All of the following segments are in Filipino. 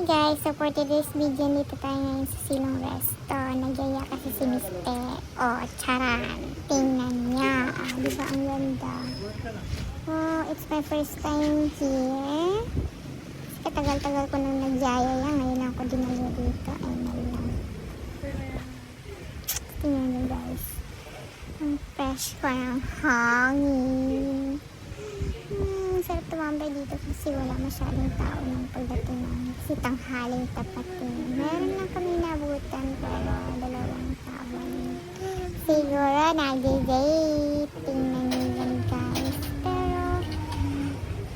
guys, so for today's video, dito tayo ngayon sa Silong Resto. Nagyaya kasi si Miste. Oh, charan. Tingnan niya. Di ba ang ganda? Oh, it's my first time here. Katagal-tagal ko nang nagyaya yan. Ngayon lang ako dinalo dito. Ay, lang. Tingnan niyo guys. Ang fresh ko ng hangin. Sarap tumambay dito kasi wala masyadong tao ng pagdating ng kasi tanghaling tapat din. Meron lang kami nabutan pero dalawang tao. Siguro nag-date. Tingnan nyo yan guys. Pero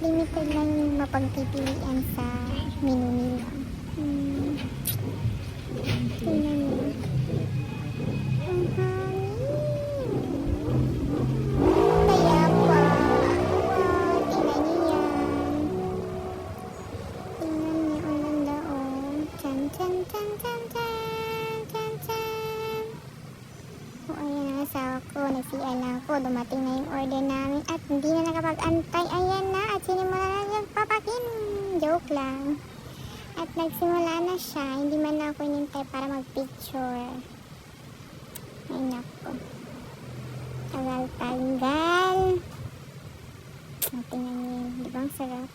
limited lang yung mapagpipilian sa menu nila. Tingnan nyo. Ang hangin. Kaya pa. Tingnan nyo yan. Tingnan nyo ang ganda oh. Chan chan chan chan chan chan chan. O ayan ang asawa ko. Nagsiyan na ako. Dumating na yung order namin at hindi na nakapag-antay. Ayan na at sinimula na nagpapakin. Joke lang. At nagsimula na siya. Hindi man na ako inintay para mag-picture. Ay nako. Tagal-tagal. Tingnan niyo. Di ba ang sarap?